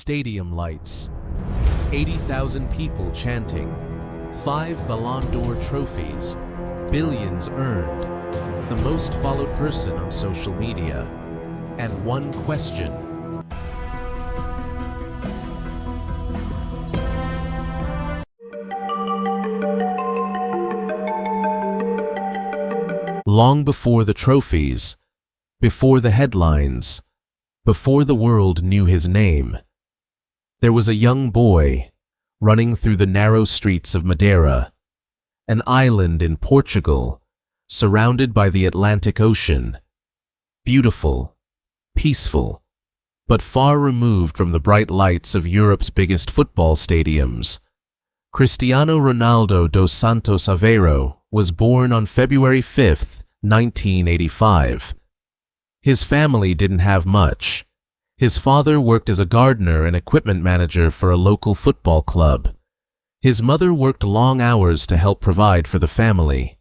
stadium lights, 80,000 people chanting, 5 Ballon d'Or trophies, billions earned, the most followed person on social media, and one question. Long before the trophies, before the headlines, before the world knew his name, there was a young boy running through the narrow streets of Madeira, an island in Portugal, surrounded by the Atlantic Ocean, beautiful, peaceful, but far removed from the bright lights of Europe's biggest football stadiums. Cristiano Ronaldo dos Santos Aveiro was born on February 5, 1985. His family didn't have much. His father worked as a gardener and equipment manager for a local football club. His mother worked long hours to help provide for the family.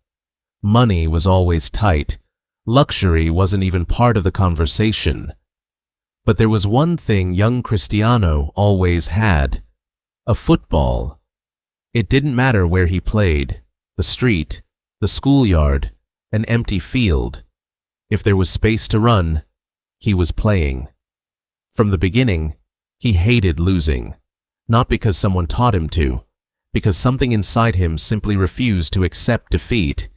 Money was always tight. Luxury wasn't even part of the conversation. But there was one thing young Cristiano always had: a football. It didn't matter where he played, the street, the schoolyard, an empty field. If there was space to run, he was playing. From the beginning, he hated losing, not because someone taught him to, because something inside him simply refused to accept defeat.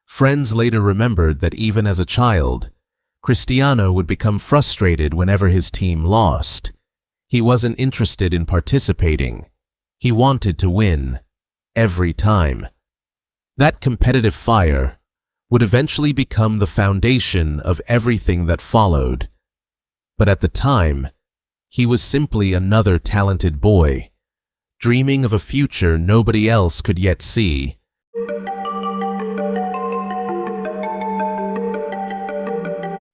Friends later remembered that even as a child, Cristiano would become frustrated whenever his team lost. He wasn't interested in participating. He wanted to win, every time. That competitive fire would eventually become the foundation of everything that followed. But at the time, he was simply another talented boy, dreaming of a future nobody else could yet see.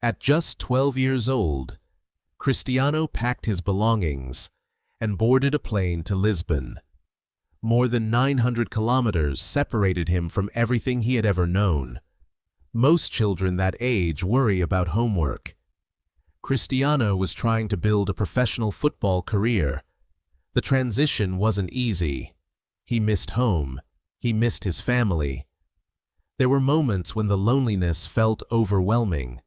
At just 12 years old, Cristiano packed his belongings and boarded a plane to Lisbon. More than 900 kilometers separated him from everything he had ever known. Most children that age worry about homework. Cristiano was trying to build a professional football career. The transition wasn't easy. He missed home. He missed his family. There were moments when the loneliness felt overwhelming.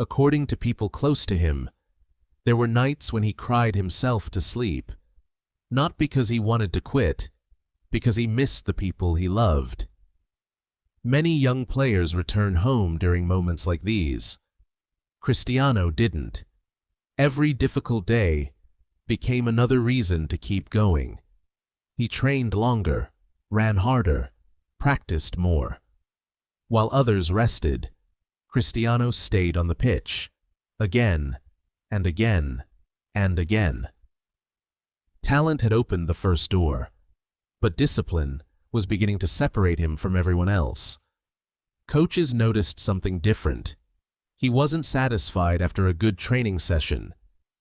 According to people close to him, there were nights when he cried himself to sleep. Not because he wanted to quit, because he missed the people he loved. Many young players return home during moments like these. Cristiano didn't. Every difficult day became another reason to keep going. He trained longer, ran harder, practiced more. While others rested, Cristiano stayed on the pitch, again and again and again. Talent had opened the first door, but discipline was beginning to separate him from everyone else. Coaches noticed something different. He wasn't satisfied after a good training session.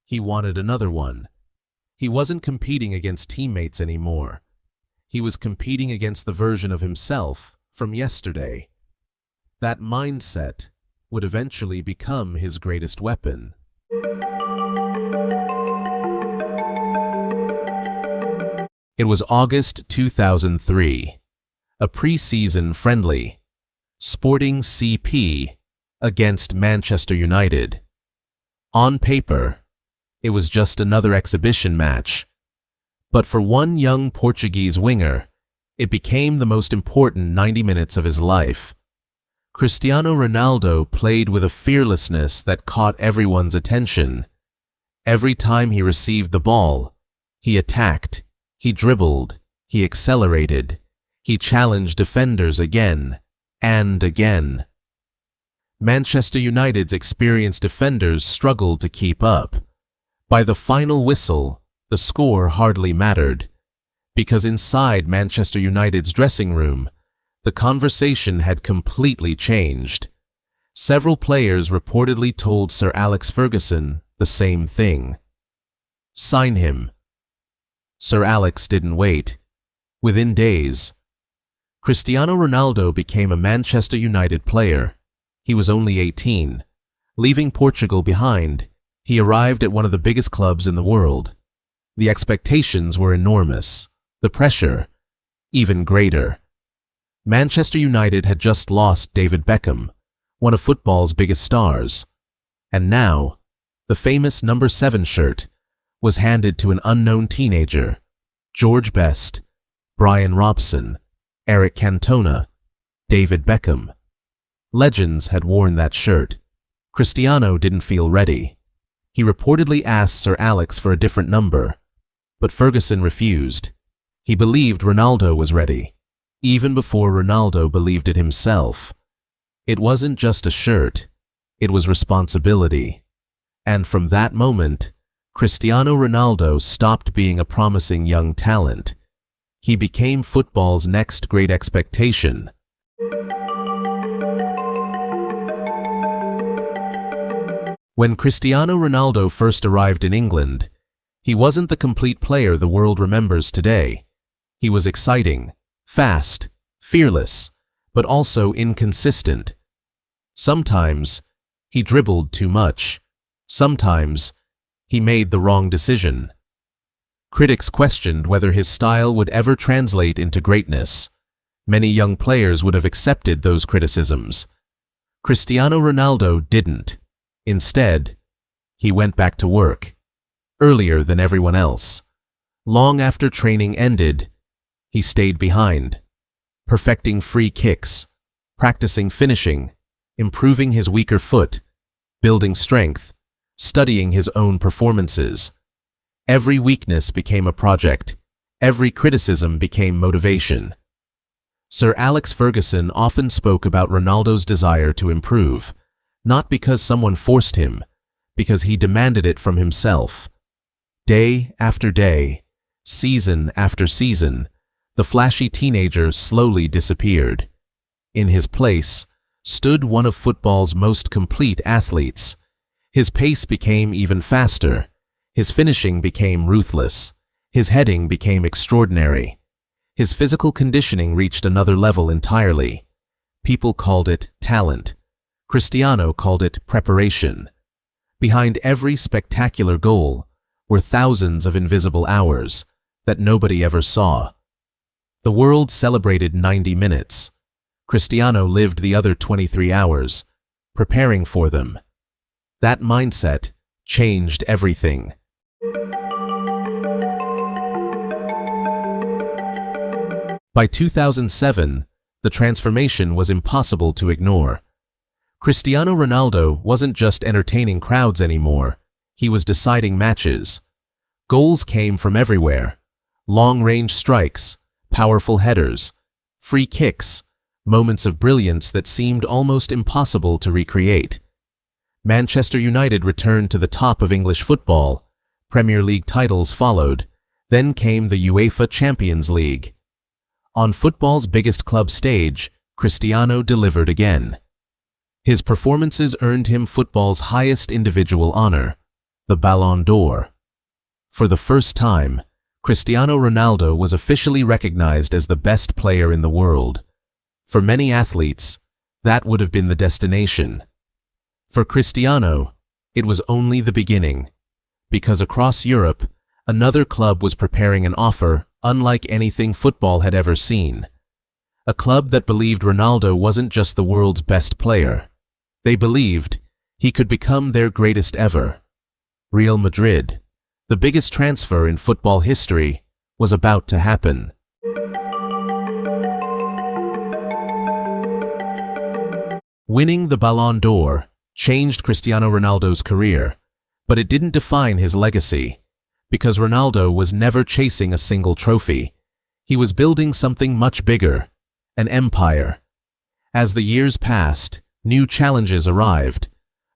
He wanted another one. He wasn't competing against teammates anymore. He was competing against the version of himself from yesterday. That mindset would eventually become his greatest weapon. It was August 2003, a pre-season friendly, Sporting CP against Manchester United. On paper, it was just another exhibition match, but for one young Portuguese winger, it became the most important 90 minutes of his life. Cristiano Ronaldo played with a fearlessness that caught everyone's attention. Every time he received the ball, he attacked, he dribbled, he accelerated, he challenged defenders again and again. Manchester United's experienced defenders struggled to keep up. By the final whistle, the score hardly mattered, because inside Manchester United's dressing room, the conversation had completely changed. Several players reportedly told Sir Alex Ferguson the same thing. Sign him. Sir Alex didn't wait. Within days, Cristiano Ronaldo became a Manchester United player. He was only 18. Leaving Portugal behind, he arrived at one of the biggest clubs in the world. The expectations were enormous, the pressure even greater. Manchester United had just lost David Beckham, one of football's biggest stars, and now the famous number 7 shirt was handed to an unknown teenager. George Best, Brian Robson, Eric Cantona, David Beckham. Legends had worn that shirt. Cristiano didn't feel ready. He reportedly asked Sir Alex for a different number, but Ferguson refused. He believed Ronaldo was ready, even before Ronaldo believed it himself. It wasn't just a shirt, it was responsibility. And from that moment, Cristiano Ronaldo stopped being a promising young talent. He became football's next great expectation. When Cristiano Ronaldo first arrived in England, he wasn't the complete player the world remembers today. He was exciting, fast, fearless, but also inconsistent. Sometimes, he dribbled too much. Sometimes, he made the wrong decision. Critics questioned whether his style would ever translate into greatness. Many young players would have accepted those criticisms. Cristiano Ronaldo didn't. Instead, he went back to work, earlier than everyone else. Long after training ended, he stayed behind, perfecting free kicks, practicing finishing, improving his weaker foot, building strength, studying his own performances. Every weakness became a project. Every criticism became motivation. Sir Alex Ferguson often spoke about Ronaldo's desire to improve, not because someone forced him, because he demanded it from himself. Day after day, season after season, the flashy teenager slowly disappeared. In his place stood one of football's most complete athletes. His pace became even faster. His finishing became ruthless. His heading became extraordinary. His physical conditioning reached another level entirely. People called it talent. Cristiano called it preparation. Behind every spectacular goal were thousands of invisible hours that nobody ever saw. The world celebrated 90 minutes. Cristiano lived the other 23 hours, preparing for them. That mindset changed everything. By 2007, the transformation was impossible to ignore. Cristiano Ronaldo wasn't just entertaining crowds anymore, he was deciding matches. Goals came from everywhere. Long-range strikes, powerful headers, free kicks, moments of brilliance that seemed almost impossible to recreate. Manchester United returned to the top of English football. Premier League titles followed. Then came the UEFA Champions League. On football's biggest club stage, Cristiano delivered again. His performances earned him football's highest individual honor, the Ballon d'Or. For the first time, Cristiano Ronaldo was officially recognized as the best player in the world. For many athletes, that would have been the destination. For Cristiano, it was only the beginning, because across Europe, another club was preparing an offer unlike anything football had ever seen. A club that believed Ronaldo wasn't just the world's best player. They believed he could become their greatest ever. Real Madrid, the biggest transfer in football history, was about to happen. Winning the Ballon d'Or changed Cristiano Ronaldo's career, but it didn't define his legacy, because Ronaldo was never chasing a single trophy. He was building something much bigger, an empire. As the years passed, new challenges arrived.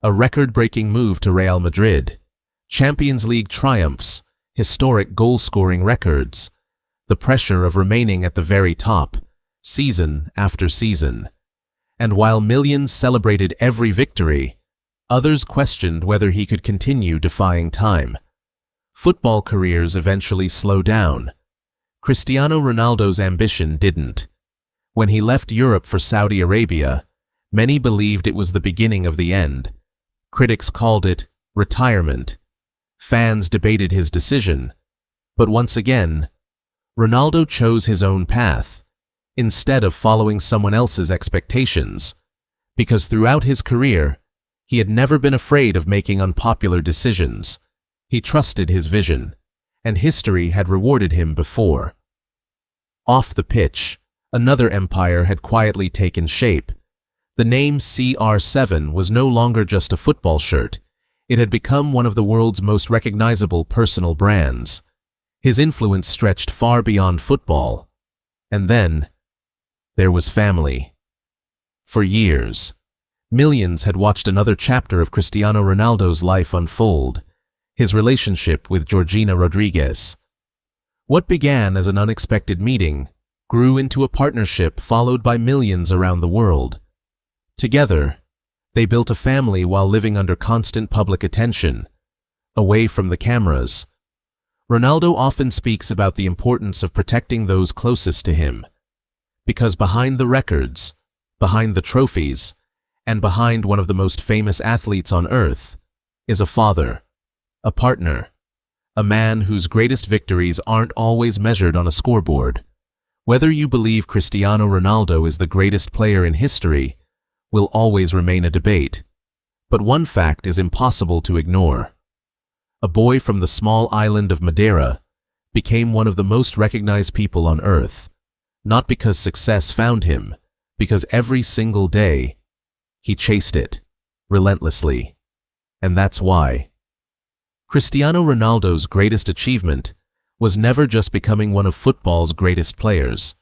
A record-breaking move to Real Madrid, Champions League triumphs, historic goal-scoring records, the pressure of remaining at the very top, season after season. And while millions celebrated every victory, others questioned whether he could continue defying time. Football careers eventually slow down. Cristiano Ronaldo's ambition didn't. When he left Europe for Saudi Arabia, many believed it was the beginning of the end. Critics called it retirement. Fans debated his decision. But once again, Ronaldo chose his own path, instead of following someone else's expectations, because throughout his career, he had never been afraid of making unpopular decisions. He trusted his vision, and history had rewarded him before. Off the pitch, another empire had quietly taken shape. The name CR7 was no longer just a football shirt. It had become one of the world's most recognizable personal brands. His influence stretched far beyond football. And then, there was family. For years, millions had watched another chapter of Cristiano Ronaldo's life unfold, his relationship with Georgina Rodriguez. What began as an unexpected meeting grew into a partnership followed by millions around the world. Together, they built a family while living under constant public attention, away from the cameras. Ronaldo often speaks about the importance of protecting those closest to him, because behind the records, behind the trophies, and behind one of the most famous athletes on earth is a father, a partner, a man whose greatest victories aren't always measured on a scoreboard. Whether you believe Cristiano Ronaldo is the greatest player in history will always remain a debate, but one fact is impossible to ignore. A boy from the small island of Madeira became one of the most recognized people on earth, not because success found him, because every single day he chased it, relentlessly. And that's why. Cristiano Ronaldo's greatest achievement was never just becoming one of football's greatest players.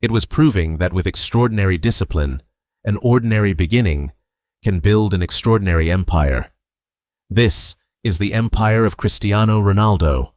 It was proving that with extraordinary discipline, an ordinary beginning can build an extraordinary empire. This is the empire of Cristiano Ronaldo.